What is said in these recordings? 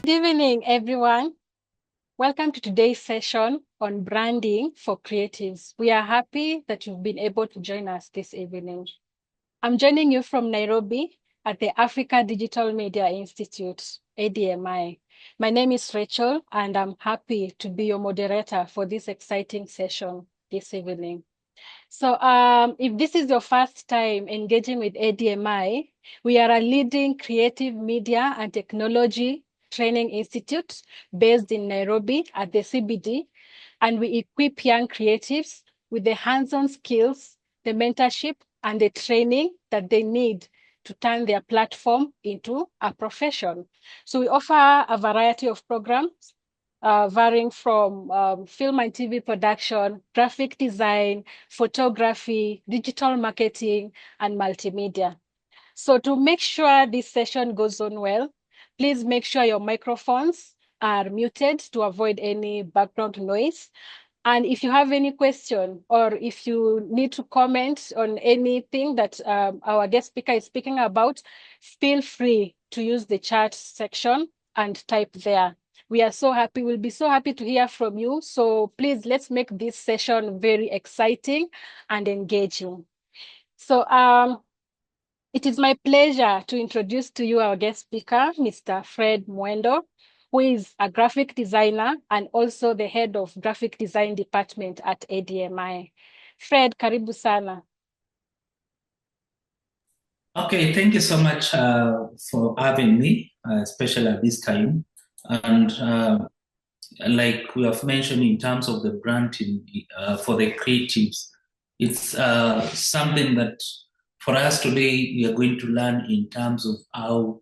Good evening, everyone. Welcome to today's session on branding for creatives. We are happy that you've been able to join us this evening. I'm joining you from Nairobi at the Africa Digital Media Institute, ADMI. My name is Rachel, and I'm happy to be your moderator for this exciting session this evening. So if this is your first time engaging with ADMI, we are a leading creative media and technology training institute based in Nairobi at the CBD, and we equip young creatives with the hands-on skills, the mentorship, and the training that they need to turn their platform into a profession. So we offer a variety of programs varying from film and TV production, graphic design, photography, digital marketing, and multimedia. So to make sure this session goes on well, please make sure your microphones are muted to avoid any background noise. And if you have any question or if you need to comment on anything that our guest speaker is speaking about, feel free to use the chat section and type there. We are so happy. We'll be so happy to hear from you. So please, let's make this session very exciting and engaging. So it is my pleasure to introduce to you our guest speaker, Mr. Fred Mwendo, who is a graphic designer and also the head of graphic design department at ADMI. Fred, karibu sana. Okay, thank you so much for having me, especially at this time. And like we have mentioned in terms of the branding for the creatives, it's something that for us today we are going to learn in terms of how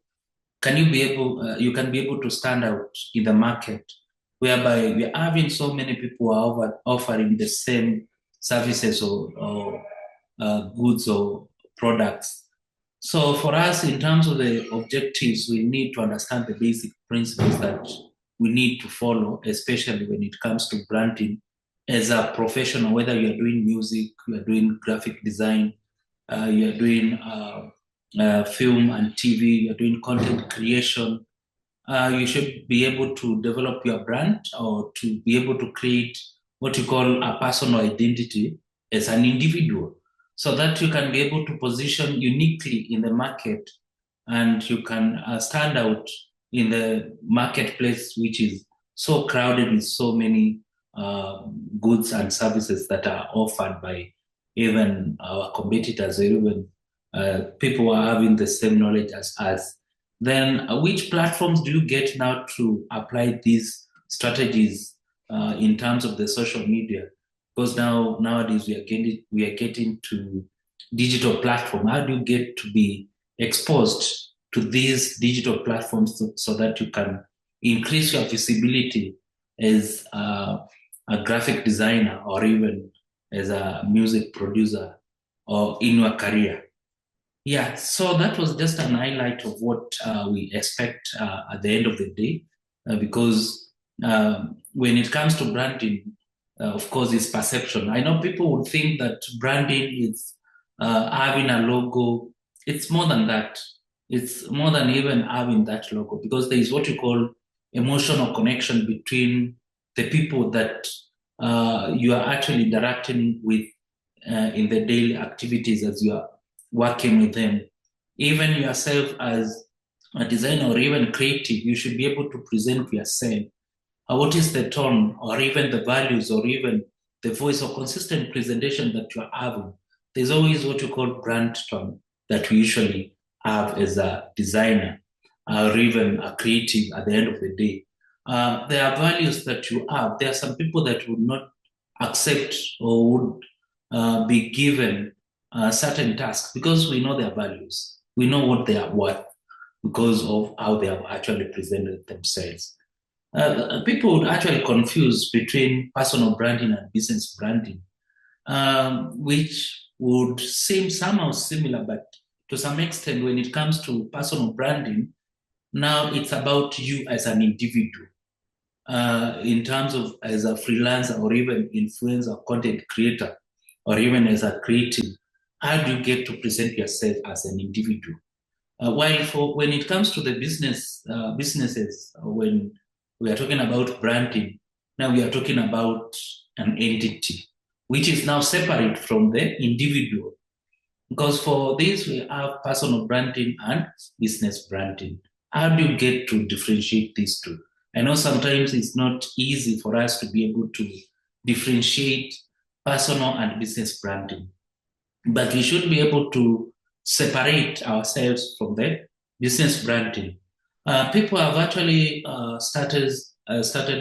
can you be able you can be able to stand out in the market, whereby we are having so many people who are offering the same services or goods or products. So for us, in terms of the objectives, we need to understand the basic principles that we need to follow, especially when it comes to branding as a professional, whether you're doing music, you're doing graphic design, you're doing film and TV, you're doing content creation. You should be able to develop your brand or to be able to create what you call a personal identity as an individual so that you can be able to position uniquely in the market and you can stand out in the marketplace, which is so crowded with so many goods and services that are offered by even our competitors or even people who are having the same knowledge as us. Then which platforms do you get now to apply these strategies in terms of the social media? Because nowadays we are getting to digital platform. How do you get to be exposed to these digital platforms so that you can increase your visibility as a graphic designer or even as a music producer or in your career? Yeah, so that was just an highlight of what we expect at the end of the day, because when it comes to branding, of course, it's perception. I know people would think that branding is having a logo. It's more than that. It's more than even having that logo, because there is what you call emotional connection between the people that you are actually interacting with in the daily activities as you are working with them. Even yourself as a designer or even creative, you should be able to present yourself. What is the tone or even the values or even the voice or consistent presentation that you're having? There's always what you call brand tone that we usually have as a designer or even a creative at the end of the day. There are values that you have. There are some people that would not accept or would be given certain tasks because we know their values. We know what they are worth because of how they have actually presented themselves. People would actually confuse between personal branding and business branding, which would seem somehow similar, but to some extent, when it comes to personal branding, now it's about you as an individual. In terms of as a freelancer or even influencer, content creator, or even as a creative, how do you get to present yourself as an individual? While when it comes to the businesses, when we are talking about branding, now we are talking about an entity, which is now separate from the individual. Because for this, we have personal branding and business branding. How do you get to differentiate these two? I know sometimes it's not easy for us to be able to differentiate personal and business branding, but we should be able to separate ourselves from the business branding. People have actually started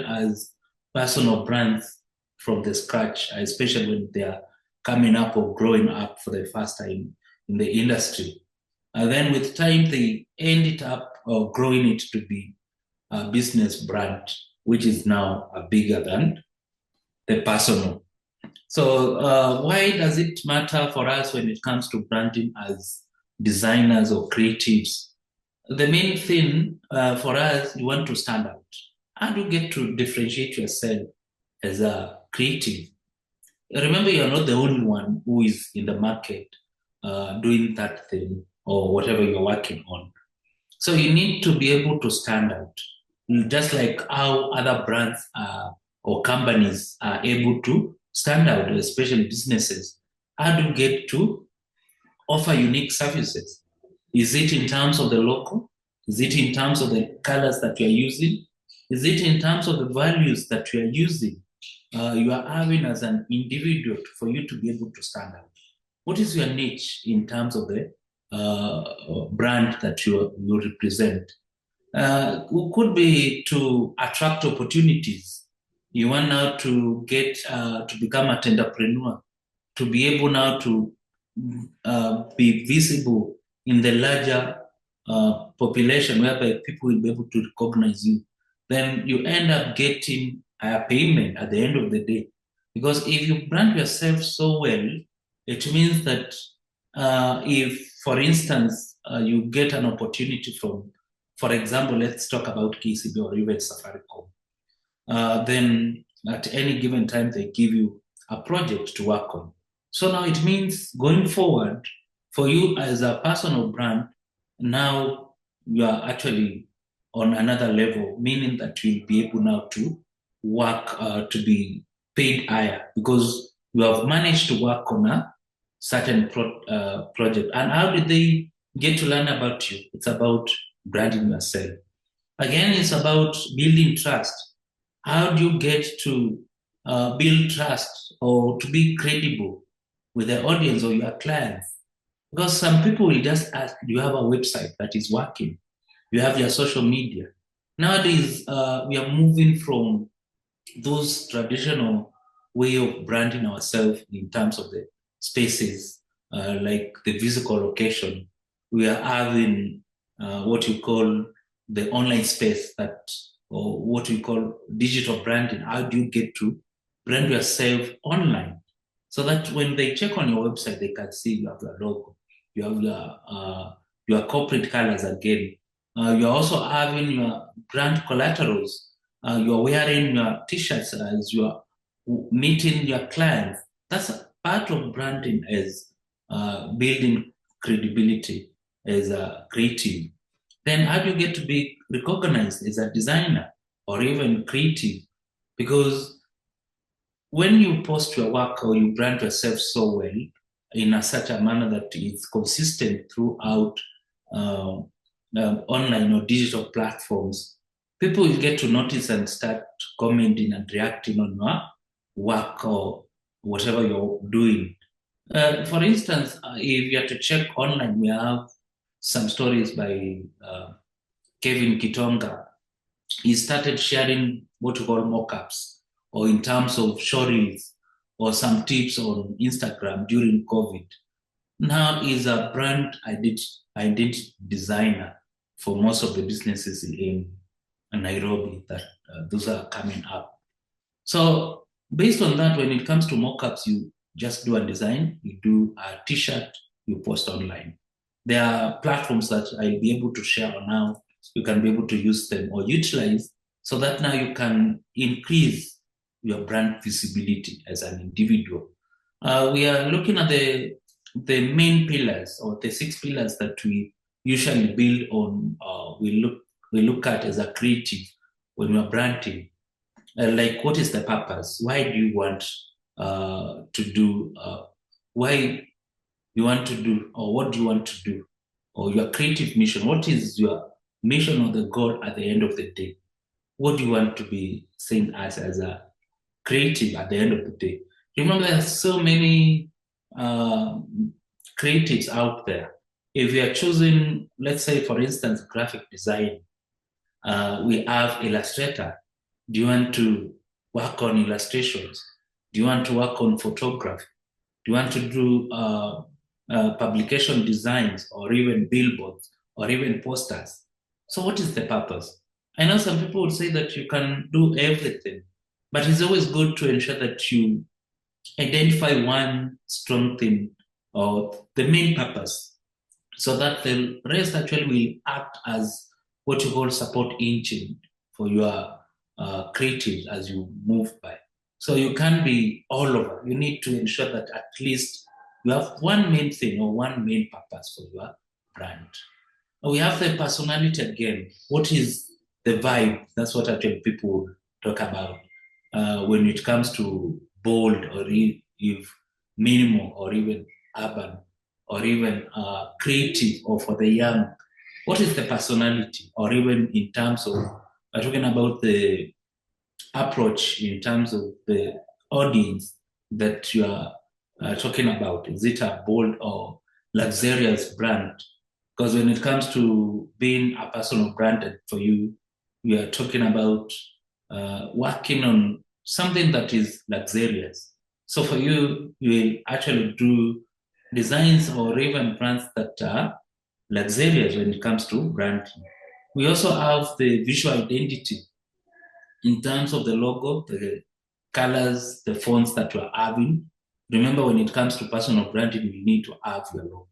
as personal brands from the scratch, especially when they are coming up or growing up for the first time in the industry. And then with time, they ended up growing it to be a business brand, which is now bigger than the personal. So, why does it matter for us when it comes to branding as designers or creatives? The main thing for us, you want to stand out. How do you get to differentiate yourself as a creative? Remember, you're not the only one who is in the market doing that thing or whatever you're working on. So you need to be able to stand out, just like how other brands or companies are able to stand out, especially businesses. How do you get to offer unique services? Is it in terms of the logo? Is it in terms of the colors that you are using? Is it in terms of the values that you are using? You are having as an individual for you to be able to stand out. What is your niche in terms of the brand that you represent? Could be to attract opportunities. You want now to get to become an entrepreneur, to be able now to be visible in the larger population, whereby people will be able to recognize you. Then you end up getting a payment at the end of the day. Because if you brand yourself so well, it means that if, for instance, you get an opportunity from, for example, let's talk about KCB or even Safaricom, then at any given time they give you a project to work on. So now it means going forward, for you as a personal brand, now you are actually on another level, meaning that you'll be able now to work to be paid higher because you have managed to work on a certain project. And how did they get to learn about you? It's about branding yourself. Again, it's about building trust. How do you get to build trust or to be credible with the audience or your clients? Because some people will just ask, do you have a website that is working? Do you have your social media? Nowadays, we are moving from those traditional way of branding ourselves in terms of the spaces, like the physical location. We are having what you call the online space that, or what we call digital branding. How do you get to brand yourself online? So that when they check on your website, they can see you have your logo, you have your corporate colors again. You're also having your brand collaterals. You're wearing your t-shirts as you're meeting your clients. That's a part of branding as building credibility as a creative. Then how do you get to be recognized as a designer or even creative? Because when you post your work or you brand yourself so well in such a manner that it's consistent throughout uh, online or digital platforms, people will get to notice and start commenting and reacting on your work or whatever you're doing. For instance, if you have to check online, we have some stories by Kevin Kitonga. He started sharing what we call mockups, or in terms of showreels, or some tips on Instagram during COVID. Now he's a brand identity designer for most of the businesses in Nairobi that those are coming up. So based on that, when it comes to mockups, you just do a design, you do a t-shirt, you post online. There are platforms that I'll be able to share on now. You can be able to use them or utilize so that now you can increase your brand visibility as an individual. We are looking at the main pillars or the six pillars that we usually build on, we look at as a creative when we're branding. Like, what is the purpose? Why do you want to do? Why you want to do, or what do you want to do, or your creative mission? What is your mission or the goal at the end of the day? What do you want to be seen as a creative at the end of the day? Remember, there's so many uh, creatives out there. If you are choosing, let's say, for instance, graphic design, we have Illustrator. Do you want to work on illustrations? Do you want to work on photography? Do you want to do publication designs or even billboards or even posters? So, what is the purpose? I know some people would say that you can do everything, but it's always good to ensure that you identify one strong thing or the main purpose so that the rest actually will act as what you call support engine for your creative as you move by. So you can't be all over. You need to ensure that at least you have one main thing or one main purpose for your brand. We have the personality again. What is the vibe? That's what actually people talk about when it comes to bold or if minimal or even urban or even creative or for the young. What is the personality? Or even in terms of, we're talking about the approach in terms of the audience that you are talking about. Is it a bold or luxurious brand? Because when it comes to being a personal brand for you, we are talking about working on something that is luxurious. So for you, you will actually do designs or even brands that are luxurious when it comes to branding. We also have the visual identity in terms of the logo, the colors, the fonts that you're having. Remember, when it comes to personal branding, you need to have your logo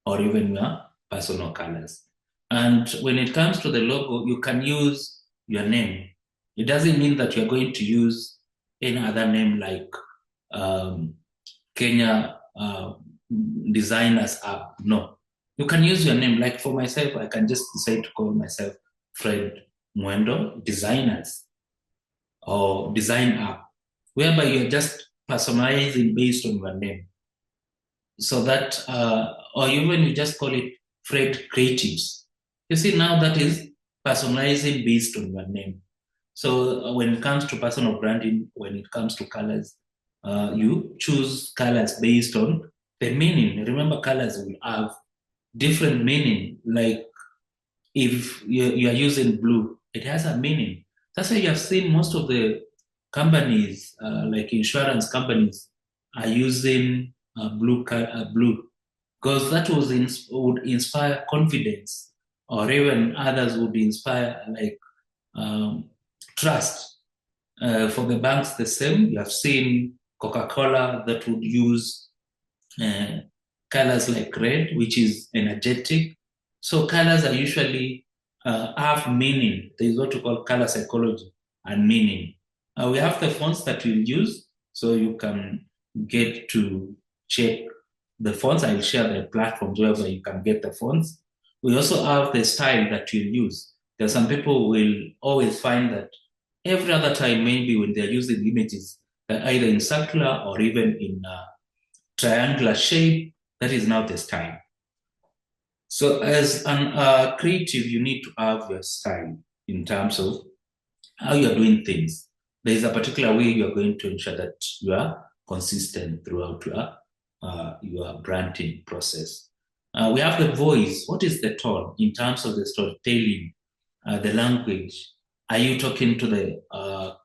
or even your personal colors. And when it comes to the logo, you can use your name. It doesn't mean that you're going to use any other name like Kenya Designers App. No. You can use your name. Like for myself, I can just decide to call myself Fred Mwendo Designers or Design App, whereby you're just personalizing based on your name. So that, or even you just call it Fred Creatives. You see, now that is personalizing based on your name. So when it comes to personal branding, when it comes to colors, you choose colors based on the meaning. Remember, colors will have different meaning. Like if you are using blue, it has a meaning. That's why you have seen most of the companies, like insurance companies, are using blue, because that would inspire confidence, or even others would inspire like trust. For the banks, the same. You have seen Coca-Cola that would use uh, colors like red, which is energetic. So colors are usually have meaning. There is what we call color psychology and meaning. We have the fonts that we'll use, so you can get to check the fonts. I'll share the platforms wherever you can get the fonts. We also have the style that you'll use. There's some people will always find that every other time, maybe when they're using images, they're either in circular or even in triangular shape. That is now the style. So as an creative, you need to have your style in terms of how you're doing things. There is a particular way you're going to ensure that you are consistent throughout your branding process. We have the voice. What is the tone in terms of the storytelling, the language? Are you talking to the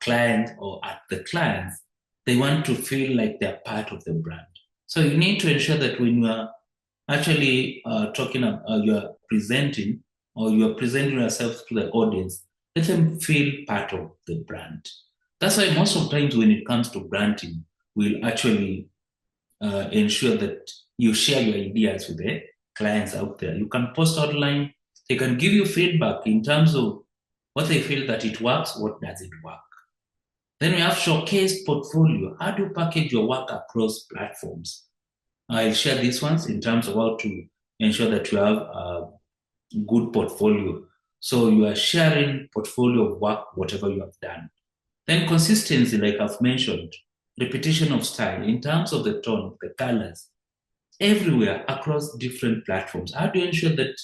client or at the clients? They want to feel like they're part of the brand. So you need to ensure that when you are actually talking about, you're presenting or you're presenting yourself to the audience, let them feel part of the brand. That's why most of the times when it comes to branding, we'll actually ensure that you share your ideas with the clients out there. You can post online. They can give you feedback in terms of what they feel that it works, what doesn't work. Then we have showcase portfolio. How do you package your work across platforms? I'll share these ones in terms of how to ensure that you have good portfolio. So you are sharing portfolio of work, whatever you have done. Then consistency, like I've mentioned, repetition of style in terms of the tone, the colors, everywhere across different platforms. How do you ensure that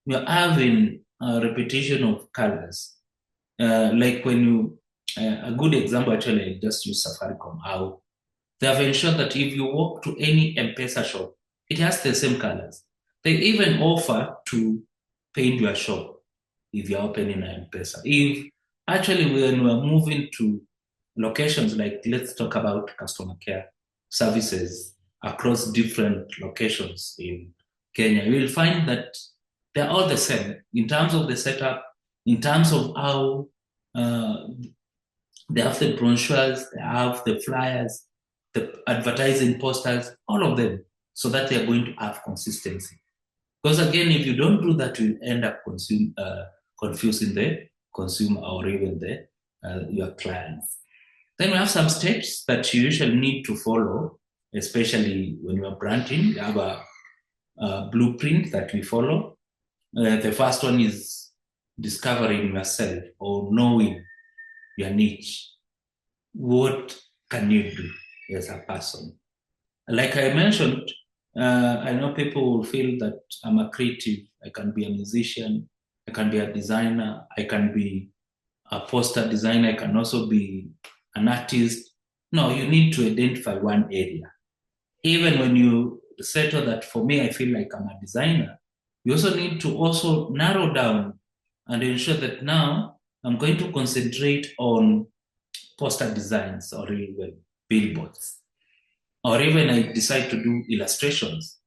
you're having a repetition of colors? Like when you, a good example actually, I just use Safaricom, how they have ensured that if you walk to any M-Pesa shop, it has the same colors. They even offer to paint your shop if you're opening an M-Pesa. If actually when we're moving to locations like, let's talk about customer care services across different locations in Kenya, you will find that they're all the same in terms of the setup, in terms of how uh, they have the brochures, they have the flyers, the advertising posters, all of them, so that they are going to have consistency. Because again, if you don't do that, you'll end up confusing the consumer or even the your clients. Then we have some steps that you usually need to follow, especially when you are branding. You have a blueprint that we follow. The first one is discovering yourself or knowing your niche. What can you do as a person? Like I mentioned, I know people will feel that I'm a creative. I can be a musician. I can be a designer. I can be a poster designer. I can also be an artist. No, you need to identify one area. Even when you settle that, for me, I feel like I'm a designer, you also need to also narrow down and ensure that now I'm going to concentrate on poster designs or even billboards. Or even I decide to do illustrations,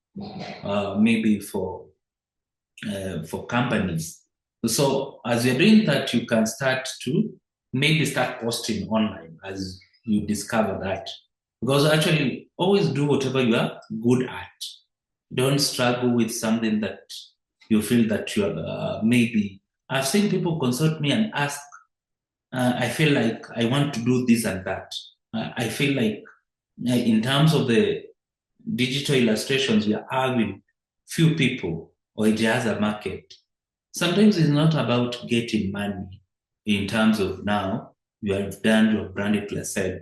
maybe for companies. So as you're doing that, you can start to maybe start posting online as you discover that. Because actually, always do whatever you are good at. Don't struggle with something that you feel that you're maybe. I've seen people consult me and ask, I feel like I want to do this and that. I feel like in terms of the digital illustrations, we are having few people or it has a market. Sometimes it's not about getting money in terms of now you have done your branded yourself.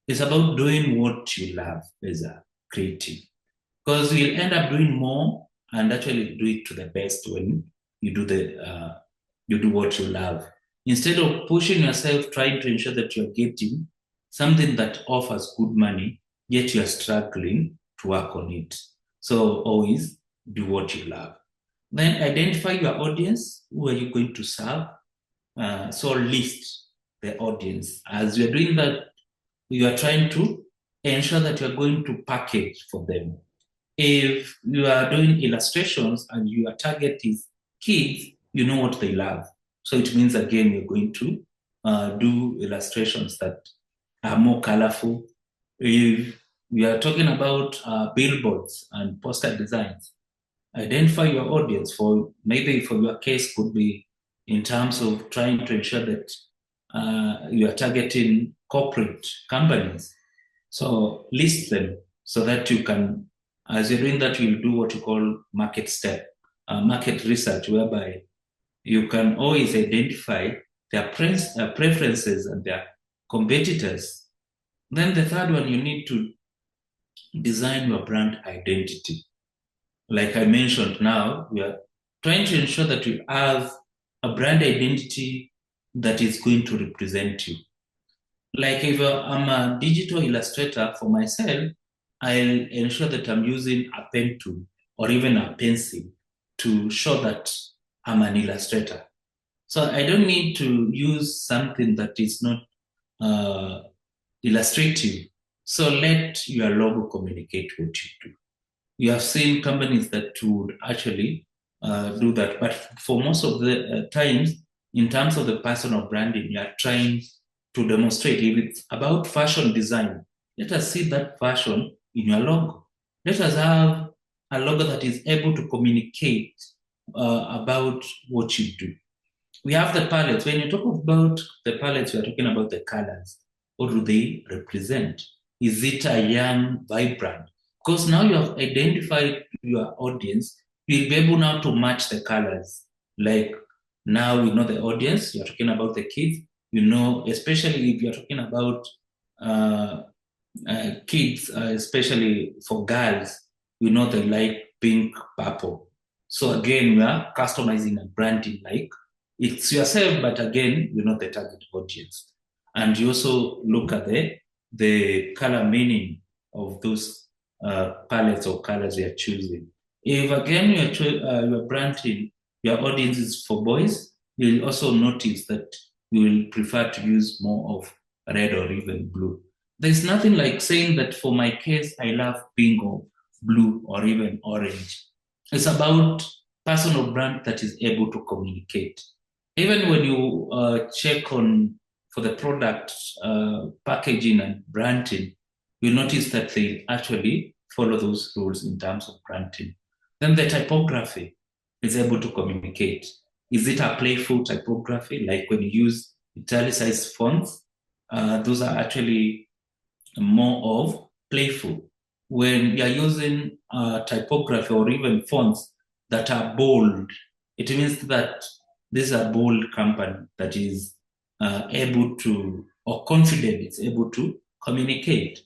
It's about doing what you love as a creative. Because you'll end up doing more and actually do it to the best when you do what you love. Instead of pushing yourself, trying to ensure that you're getting something that offers good money, yet you're struggling to work on it. So always do what you love. Then identify your audience. Who are you going to serve? So list the audience. As you're doing that, you are trying to ensure that you're going to package for them. If you are doing illustrations and your target is kids, you know what they love. So it means again, you're going to do illustrations that are more colorful. If we are talking about billboards and poster designs, identify your audience for maybe for your case could be in terms of trying to ensure that you are targeting corporate companies. So list them so that you can, as you're doing that, you'll do what you call market step, market research, whereby you can always identify their preferences and their competitors. Then the third one, you need to design your brand identity. Like I mentioned now, we are trying to ensure that you have a brand identity that is going to represent you. Like if I'm a digital illustrator for myself, I'll ensure that I'm using a pen tool or even a pencil to show that I'm an illustrator. So I don't need to use something that is not uh, illustrative. So let your logo communicate what you do. You have seen companies that would actually do that. But for most of the times, in terms of the personal branding, you are trying to demonstrate. If it's about fashion design, let us see that fashion in your logo. Let us have a logo that is able to communicate about what you do. We have the palettes. When you talk about the palettes, we are talking about the colors. What do they represent? Is it a young, vibrant? Because now you have identified your audience, you'll be able now to match the colors. Like now we know the audience, you're talking about the kids, especially if you're talking about uh, kids, especially for girls, they like pink, purple. So again, we are customizing and branding like it's yourself, but again, the target audience. And you also look at the color meaning of those palettes or colors you're choosing. If again you're branding your audience is for boys, you'll also notice that you will prefer to use more of red or even blue. There's nothing like saying that for my case, I love pink or blue or even orange. It's about personal brand that is able to communicate. Even when you check on for the product packaging and branding, you notice that they actually follow those rules in terms of branding. Then the typography is able to communicate. Is it a playful typography, like when you use italicized fonts? Those are actually more of playful. When you're using typography or even fonts that are bold, it means that this is a bold company that is able to, or confident, it's able to communicate.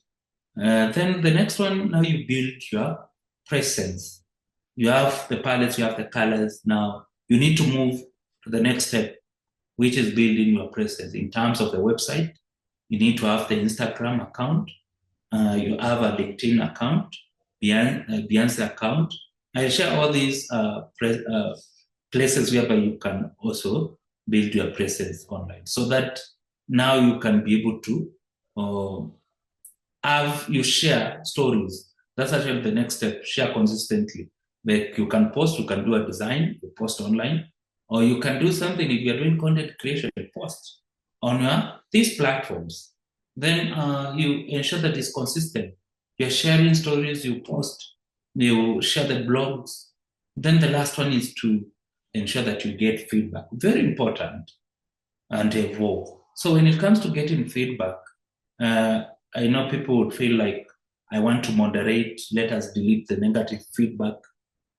Then the next one, now you build your presence. You have the palettes, you have the colors. Now you need to move to the next step, which is building your presence. In terms of the website, you need to have the Instagram account, you have a LinkedIn account, Beyonce account. I share all these places whereby you can also build your presence online, so that now you can be able to uh, have you share stories. That's actually the next step. Share consistently. Like you can post, you can do a design, you post online, or you can do something if you're doing content creation, post on these platforms. Then you ensure that it's consistent. You're sharing stories, you post, you share the blogs. Then the last one is to ensure that you get feedback. Very important and evolve. So when it comes to getting feedback, uh, I know people would feel like I want to moderate, let us delete the negative feedback.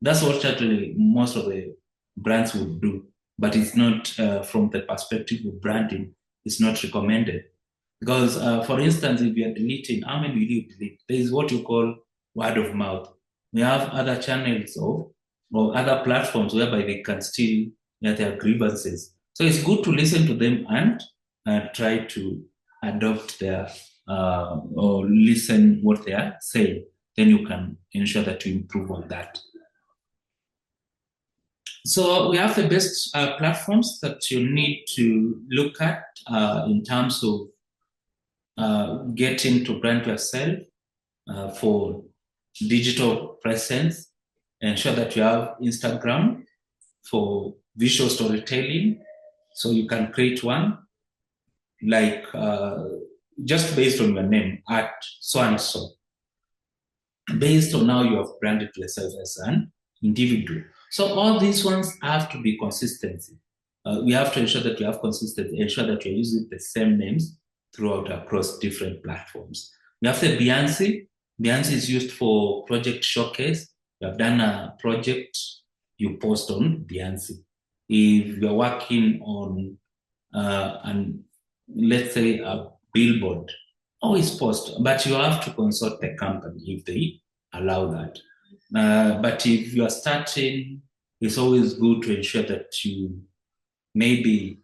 That's what actually most of the brands would do, but it's not from the perspective of branding, it's not recommended. Because, for instance, if you're deleting, how many will you delete? There is what you call word of mouth. We have other channels or other platforms whereby they can still get their grievances. So it's good to listen to them and try to adopt their or listen what they are saying. Then you can ensure that you improve on that. So we have the best platforms that you need to look at in terms of getting to brand yourself for digital presence. Ensure that you have Instagram for visual storytelling. So you can create one like just based on your name at so and so. Based on how you have branded yourself as an individual. So all these ones have to be consistency. We have to ensure that you have consistency, ensure that you're using the same names throughout across different platforms. We have the Beyonce. Beyonce is used for project showcase. You have done a project, you post on Beyonce. If you're working on and let's say a billboard, always post, but you have to consult the company if they allow that. But if you are starting, it's always good to ensure that you maybe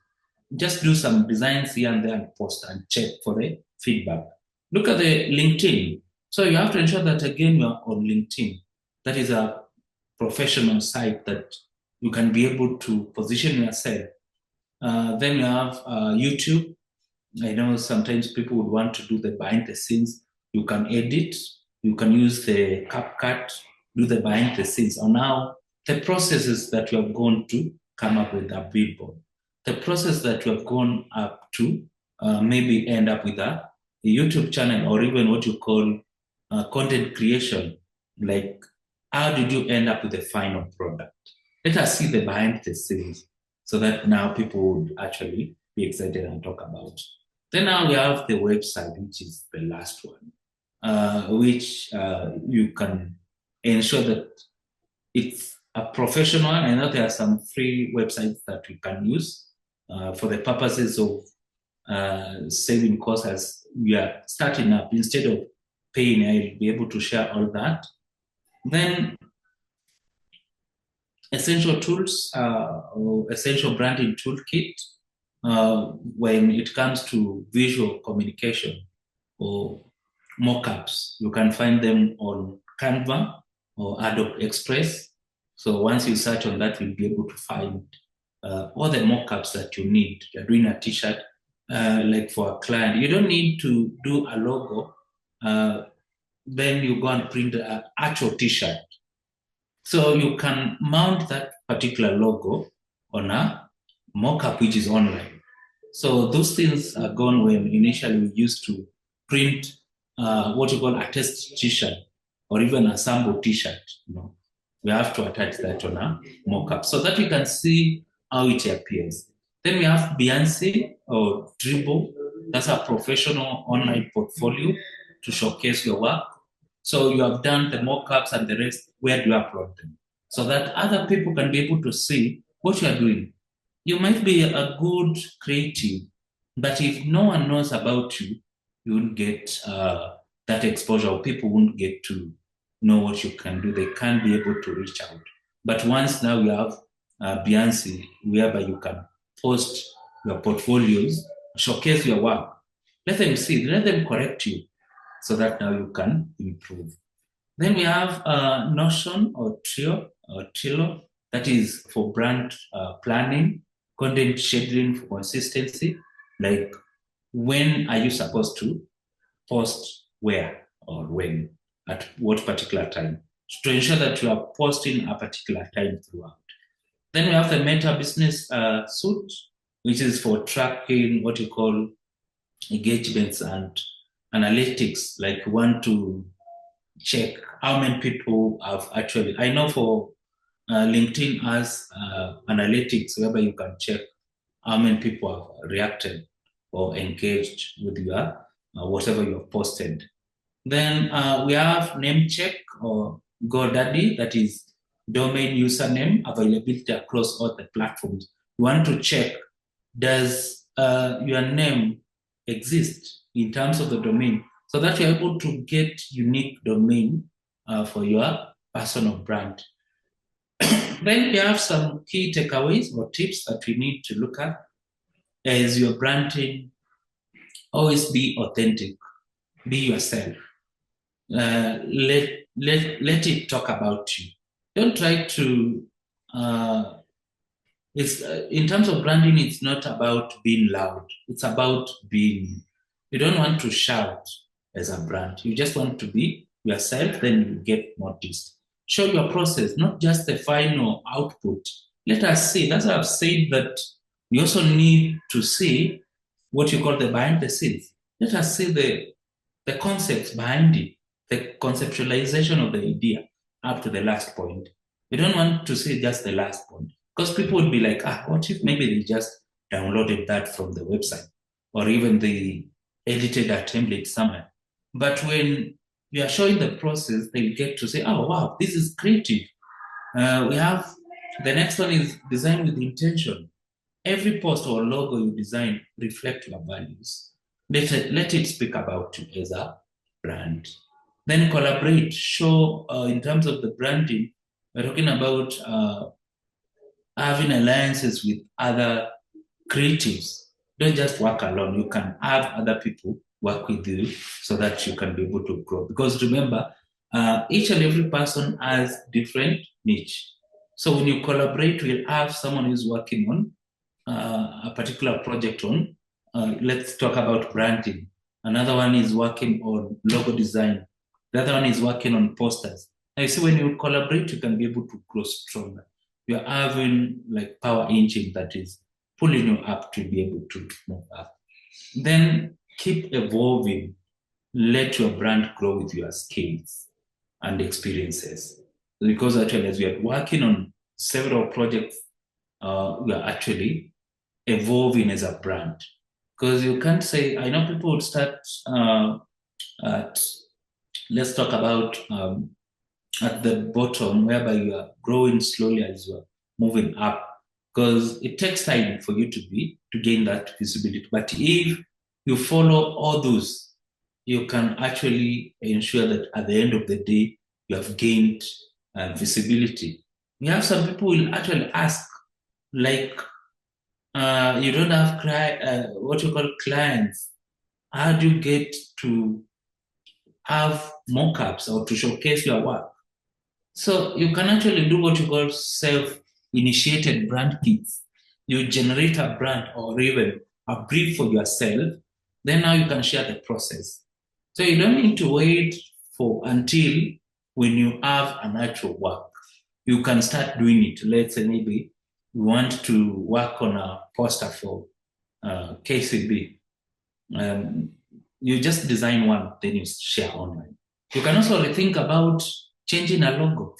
just do some designs here and there and post and check for the feedback. Look at the LinkedIn. So you have to ensure that again you're on LinkedIn. That is a professional site that you can be able to position yourself. Then you have YouTube. I know sometimes people would want to do the behind the scenes. You can edit, you can use the CapCut, do the behind the scenes. Or now the processes that you have gone to come up with a billboard, the process that you have gone up to maybe end up with a YouTube channel or even what you call content creation. Like, how did you end up with the final product? Let us see the behind the scenes so that now people would actually be excited and talk about it. Then now we have the website, which is the last one, which you can ensure that it's a professional. I know there are some free websites that we can use for the purposes of saving costs as we are starting up. Instead of paying, I'll be able to share all that. Then essential tools or essential branding toolkit when it comes to visual communication or mockups. You can find them on Canva or Adobe Express. So once you search on that, you'll be able to find all the mockups that you need. You're doing a t-shirt, like for a client. You don't need to do a logo. Then you go and print an actual t-shirt. So you can mount that particular logo on a mockup which is online. So those things are gone when initially we used to print what you call a test t-shirt or even a sample t-shirt. We have to attach that on a mockup so that we can see how it appears. Then we have Beyonce or Dribble. That's a professional online portfolio to showcase your work. So you have done the mockups and the rest. Where do you upload them? So that other people can be able to see what you are doing. You might be a good creative, but if no one knows about you, you won't get that exposure, or people won't get to know what you can do. They can't be able to reach out. But once now you have Beyonce, whereby you can post your portfolios, showcase your work, let them see, let them correct you, so that now you can improve. Then we have Notion or Trello, that is for brand planning, content scheduling for consistency, like when are you supposed to post where or when, at what particular time, to ensure that you are posting a particular time throughout. Then we have the Meta Business Suite, which is for tracking what you call engagements and analytics, like you want to check how many people have actually, I know for LinkedIn has analytics whereby you can check how many people have reacted or engaged with your whatever you have posted. Then we have name check or GoDaddy, that is domain username availability across all the platforms. You want to check, does your name exist in terms of the domain, so that you're able to get unique domain for your personal brand. Then we have some key takeaways or tips that we need to look at as your branding. Always be authentic, be yourself. Let it talk about you. Don't try to. It's in terms of branding. It's not about being loud. It's about being. You don't want to shout as a brand. You just want to be yourself. Then you get noticed. Show your process, not just the final output. Let us see. That's why I've said that we also need to see what you call the behind the scenes. Let us see the concepts behind it, the conceptualization of the idea up to the last point. We don't want to see just the last point, because people would be like, what if maybe they just downloaded that from the website or even they edited a template somewhere. But when we are showing the process, they get to say, oh, wow, this is creative. We have the next one is design with intention. Every post or logo you design reflect your values. Let it speak about you as a brand. Then collaborate. Show in terms of the branding, we're talking about having alliances with other creatives. Don't just work alone. You can have other people work with you so that you can be able to grow. Because remember, each and every person has different niche. So when you collaborate, we'll have someone who's working on a particular project on, let's talk about branding. Another one is working on logo design. The other one is working on posters. Now you see, when you collaborate, you can be able to grow stronger. You're having like power engine that is pulling you up to be able to move up. Then keep evolving. Let your brand grow with your skills and experiences. Because actually, as we are working on several projects, we are actually evolving as a brand. Because you can't say, I know people would start at, let's talk about at the bottom, whereby you are growing slowly as you are moving up, because it takes time for you to gain that visibility. But if you follow all those, you can actually ensure that at the end of the day you have gained visibility. We have some people will actually ask, like, you don't have what you call clients. How do you get to have mock-ups or to showcase your work? So you can actually do what you call self-initiated brand kits. You generate a brand or even a brief for yourself. Then now you can share the process. So you don't need to wait for until when you have an actual work. You can start doing it. Let's say maybe you want to work on a poster for KCB. Um, you just design one, then you share online. You can also rethink about changing a logo.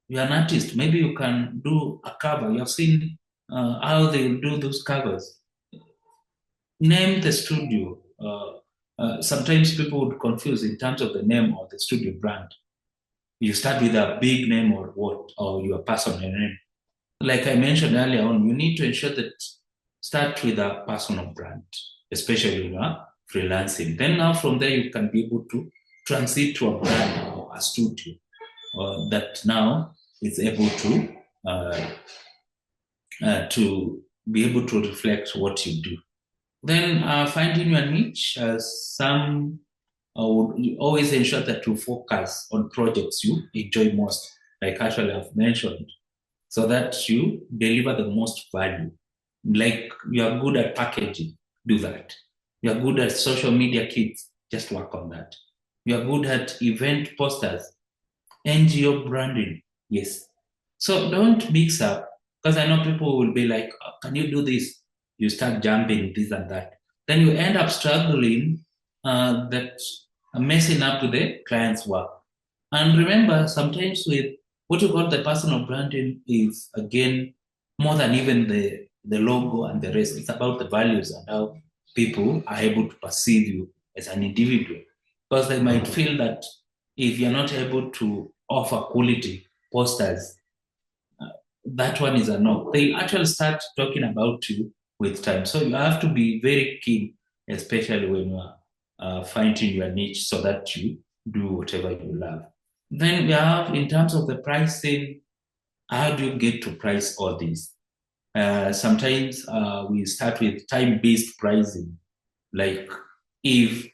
You're an artist. Maybe you can do a cover. You have seen how they do those covers. Name the studio. Sometimes people would confuse in terms of the name of the studio brand. You start with a big name or what, or your personal name. Like I mentioned earlier on, you need to ensure that start with a personal brand, especially when you are freelancing. Then now from there, you can be able to transit to a brand or a studio that now is able uh, to be able to reflect what you do. Then finding your niche, some would always ensure that you focus on projects you enjoy most, like actually I've mentioned, so that you deliver the most value. Like you are good at packaging, do that. You are good at social media kits, just work on that. You are good at event posters, NGO branding, yes. So don't mix up, because I know people will be like, oh, can you do this? You start jumping this and that. Then you end up struggling, that messing up to the client's work. And remember, sometimes with what you call the personal branding is, again, more than even the logo and the rest. It's about the values and how people are able to perceive you as an individual. Because they might feel that if you're not able to offer quality posters, that one is a no. They actually start talking about you with time. So you have to be very keen, especially when you are finding your niche so that you do whatever you love. Then we have, in terms of the pricing, how do you get to price all these? Sometimes we start with time-based pricing. Like if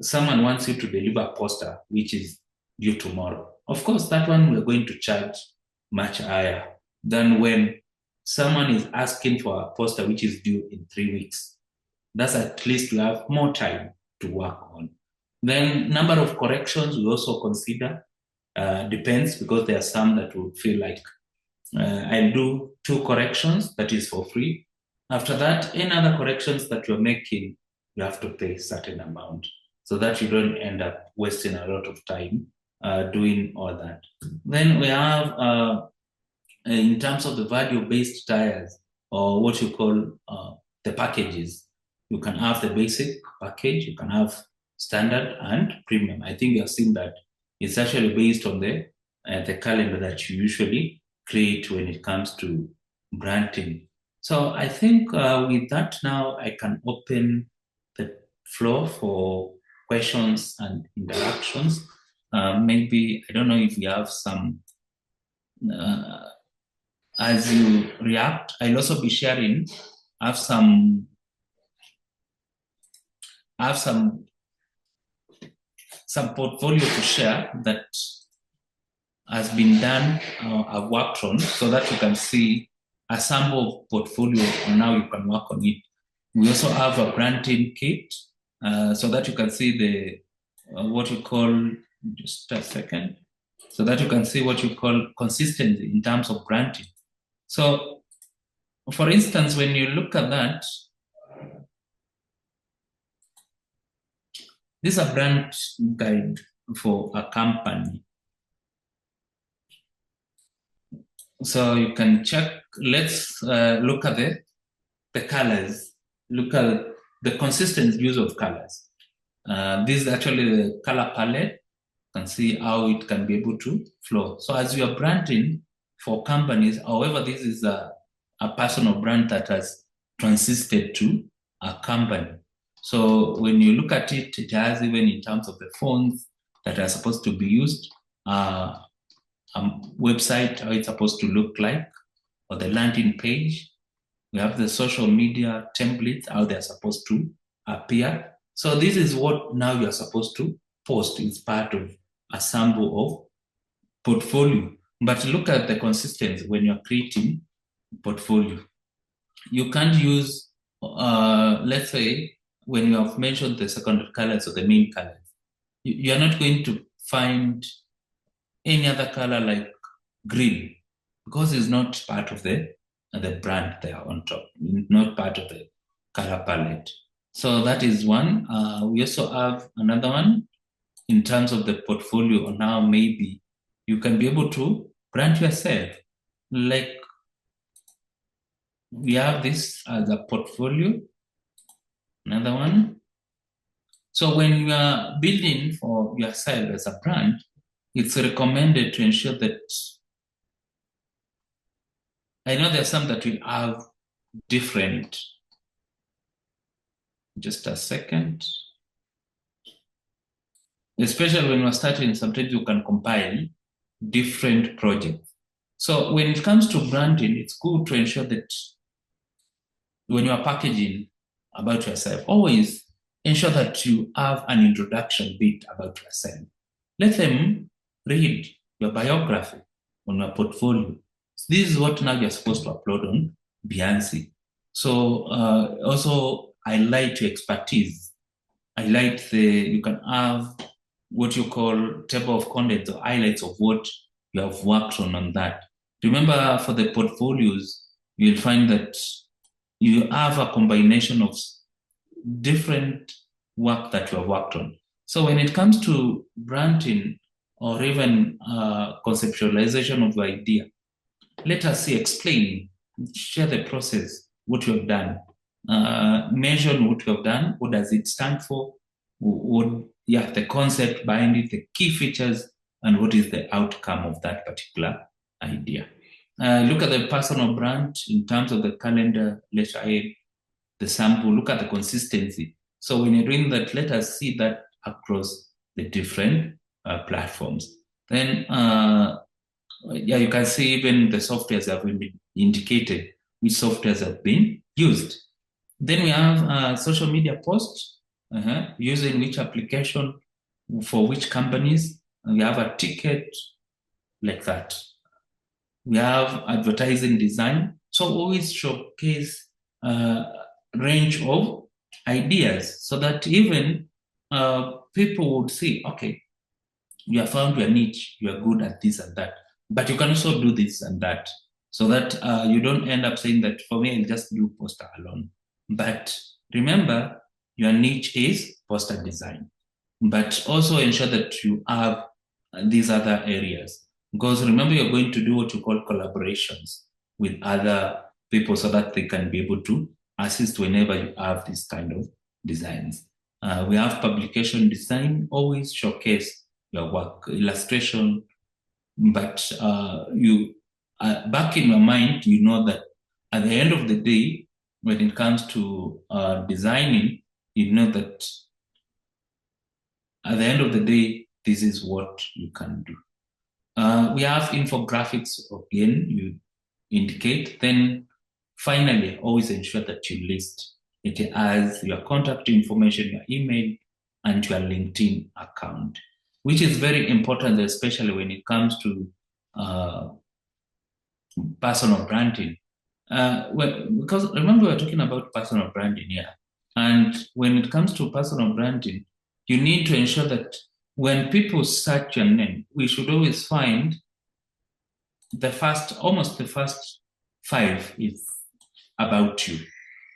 someone wants you to deliver a poster, which is due tomorrow, of course, that one we're going to charge much higher than when someone is asking for a poster which is due in 3 weeks. That's at least you have more time to work on. Then number of corrections we also consider, depends, because there are some that will feel like I'll do 2 corrections, that is for free. After that, any other corrections that you're making, you have to pay a certain amount so that you don't end up wasting a lot of time doing all that. Then we have, in terms of the value-based tires, or what you call the packages, you can have the basic package, you can have standard and premium. I think you have seen that it's actually based on the calendar that you usually create when it comes to branding. So I think with that now I can open the floor for questions and interactions. Maybe I don't know if you have some. As you react, I'll also be sharing. I have some. I have some portfolio to share that has been done, I've worked on, so that you can see a sample portfolio and now you can work on it. We also have a branding kit, so that you can see the what you call, just a second, so that you can see what you call consistency in terms of branding. So, for instance, when you look at that, this is a brand guide for a company. So you can check. Let's look at the colors. Look at the consistent use of colors. This is actually the color palette. can see how it can be able to flow. So as you are branding for companies, however, this is a personal brand that has transisted to a company. So when you look at it, it has, even in terms of the fonts that are supposed to be used, website, how it's supposed to look like, or the landing page. We have the social media templates, how they're supposed to appear. So this is what now you're supposed to post. It's part of a sample of portfolio. But look at the consistency when you're creating portfolio. You can't use, let's say, when you have mentioned the secondary colors or the main colors, you're not going to find any other color like green, because it's not part of the brand there on top, not part of the color palette. So that is one. We also have another one in terms of the portfolio. Now maybe you can be able to brand yourself. Like we have this as a portfolio, another one. So when you are building for yourself as a brand, it's recommended to ensure that, I know there's some that will have different, just a second. Especially when you're starting, sometimes you can compile different projects. So when it comes to branding, it's good to ensure that when you are packaging about yourself, always ensure that you have an introduction bit about yourself. Let them read your biography on your portfolio. This is what now you're supposed to upload on Beyonce. So also highlight your expertise. Highlight you can have what you call table of contents or highlights of what you have worked on that. Remember, for the portfolios, you'll find that you have a combination of different work that you have worked on. So when it comes to branding or even conceptualization of the idea, let us see, explain, share the process, what you have done, mention what you have done, what does it stand for, the concept behind it, the key features, and what is the outcome of that particular idea. Look at the personal brand in terms of the calendar, letter A, the sample, look at the consistency. So when you're doing that, let us see that across the different platforms. Then, you can see even the softwares have been indicated, which softwares have been used. Then we have social media posts, using which application for which companies. We have a ticket like that. We have advertising design. So always showcase range of ideas so that even people would see, okay, you have found your niche, you are good at this and that, but you can also do this and that, so that you don't end up saying that, for me, I'll just do poster alone. But remember, your niche is poster design, but also ensure that you have these other areas. Because remember, you're going to do what you call collaborations with other people so that they can be able to assist whenever you have these kind of designs. We have publication design, always showcase your work, illustration, but you back in your mind, you know that at the end of the day, when it comes to designing, you know that at the end of the day, this is what you can do. We have infographics, again, you indicate. Then finally, always ensure that you list it as your contact information, your email, and your LinkedIn account, which is very important, especially when it comes to personal branding. Because remember, we're talking about personal branding here. And when it comes to personal branding, you need to ensure that when people search your name, we should always find almost the first 5 is about you.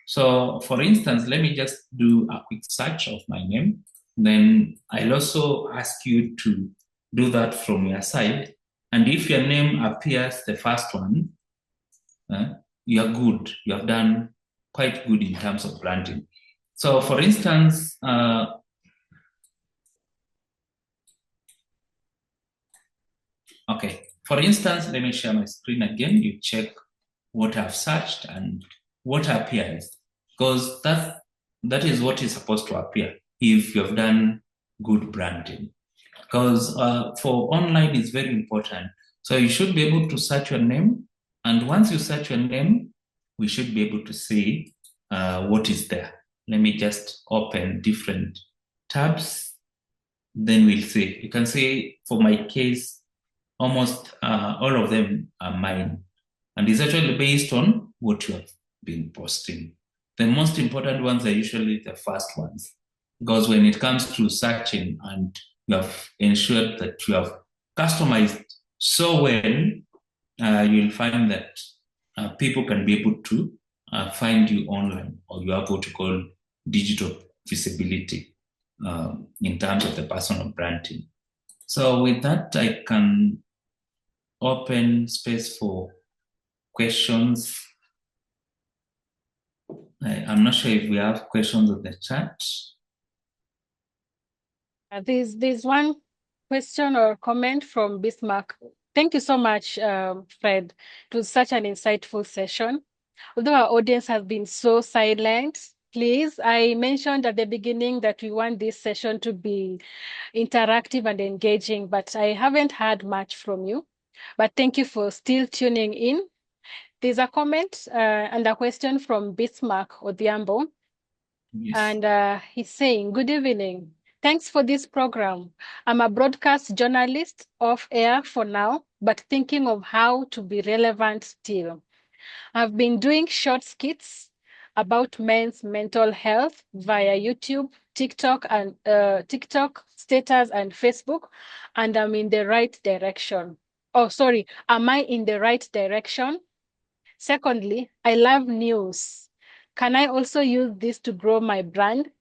So for instance, let me just do a quick search of my name. Then I'll also ask you to do that from your side. And if your name appears the first one, you're good. You have done quite good in terms of branding. So for instance, Okay. For instance, let me share my screen again. You check what I've searched and what appears, because that is what is supposed to appear if you have done good branding. Because for online is very important. So you should be able to search your name, and once you search your name, we should be able to see what is there. Let me just open different tabs, then we'll see. You can see for my case, almost all of them are mine. And it's actually based on what you have been posting. The most important ones are usually the first ones. Because when it comes to searching and you have ensured that you have customized so well, you'll find that people can be able to find you online, or you have what you call digital visibility in terms of the personal branding. So with that, I can open space for questions. I'm not sure if we have questions on the chat. There's one question or comment from Bismarck. Thank you so much, Fred. It was such an insightful session. Although our audience has been so silent, please, I mentioned at the beginning that we want this session to be interactive and engaging, but I haven't heard much from you. But thank you for still tuning in. There's a comment and a question from Bismarck Odhiambo. Yes. And he's saying, good evening. Thanks for this program. I'm a broadcast journalist off air for now, but thinking of how to be relevant still. I've been doing short skits about men's mental health via YouTube, TikTok, status, and Facebook, and I'm in the right direction. Oh, sorry. Am I in the right direction? Secondly, I love news. Can I also use this to grow my brand?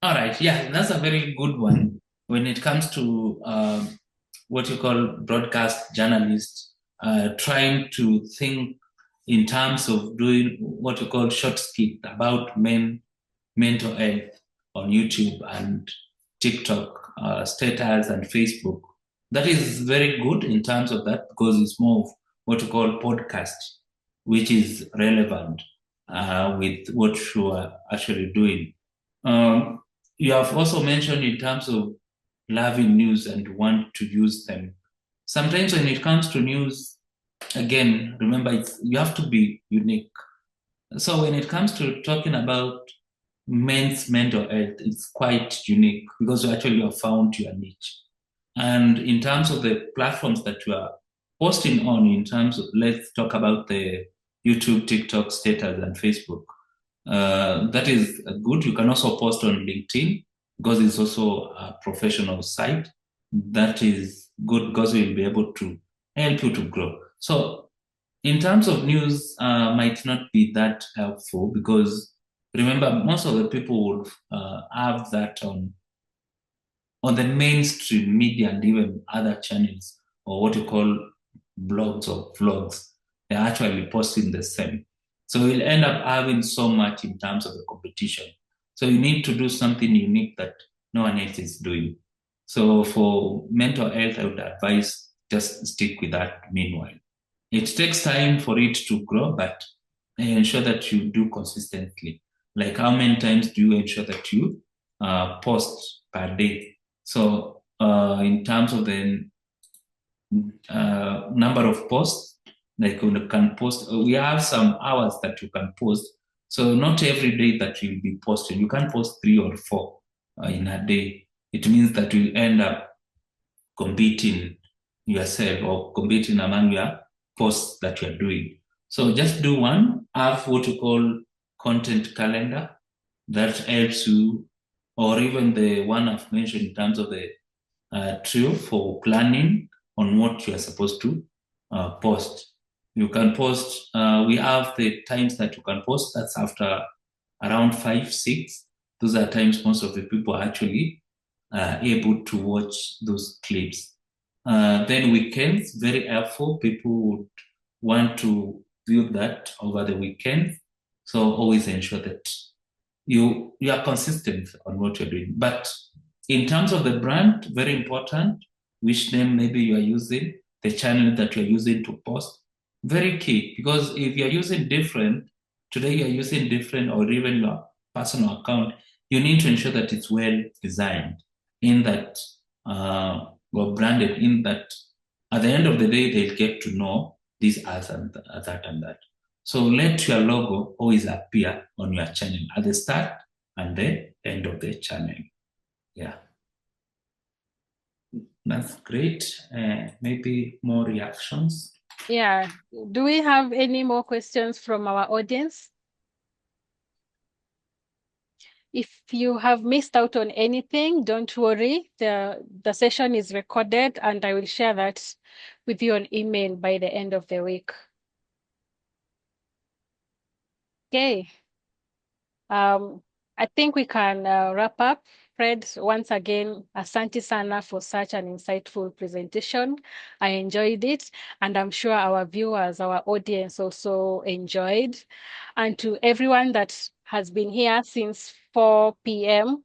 All right. Yeah, that's a very good one. When it comes to what you call broadcast journalists, trying to think in terms of doing what you call short skit about mental health on YouTube and TikTok, status and Facebook. That is very good in terms of that, because it's more of what you call podcast, which is relevant with what you are actually doing. Um, you have also mentioned in terms of loving news and want to use them. Sometimes when it comes to news, again, remember, you have to be unique. So when it comes to talking about men's mental health, it's quite unique because you actually have found your niche. And in terms of the platforms that you are posting on, in terms of, let's talk about the YouTube, TikTok, status, and Facebook. That is good. You can also post on LinkedIn because it's also a professional site. That is good because we'll be able to help you to grow. So in terms of news, might not be that helpful because remember, most of the people would have that on the mainstream media and even other channels, or what you call blogs or vlogs. They're actually posting the same. So you'll end up having so much in terms of the competition. So you need to do something unique that no one else is doing. So for mental health, I would advise just stick with that meanwhile. It takes time for it to grow, but ensure that you do consistently. Like how many times do you ensure that you post per day? So in terms of the number of posts, like you can post, we have some hours that you can post. So not every day that you'll be posting. You can post 3 or 4 in a day. It means that you end up competing yourself or competing among your posts that you're doing. So just do one, have what you call content calendar that helps you, or even the one I've mentioned in terms of the trio for planning on what you are supposed to post. You can post, we have the times that you can post, that's after around 5, 6. Those are times most of the people are actually able to watch those clips. Then weekends, very helpful. People would want to view that over the weekend. So always ensure that you are consistent on what you're doing. But in terms of the brand, very important, which name maybe you are using, the channel that you're using to post. Very key, because if you're using different, today you're using different, or even your personal account, you need to ensure that it's well designed, in that or branded, in that at the end of the day, they'll get to know this as and that and that. So let your logo always appear on your channel at the start and the end of the channel. Yeah, that's great. Maybe more reactions. Yeah. Do we have any more questions from our audience? If you have missed out on anything, don't worry. The session is recorded and I will share that with you on email by the end of the week. Okay. I think we can wrap up. Fred, once again, asante sana for such an insightful presentation. I enjoyed it, and I'm sure our viewers, our audience also enjoyed. And to everyone that has been here since 4 p.m.,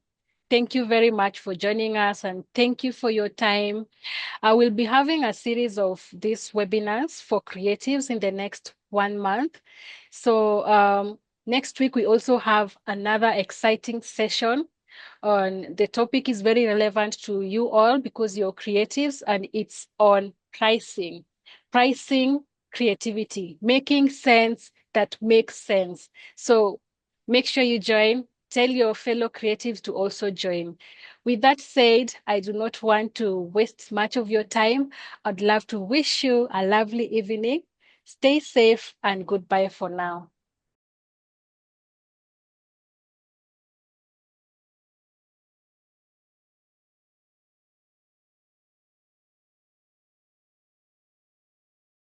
thank you very much for joining us, and thank you for your time. I will be having a series of these webinars for creatives in the next 1 month. So next week, we also have another exciting session on the topic is very relevant to you all because you're creatives, and it's on pricing. Pricing creativity, making sense that makes sense. So make sure you join. Tell your fellow creatives to also join. With that said, I do not want to waste much of your time. I'd love to wish you a lovely evening. Stay safe and goodbye for now.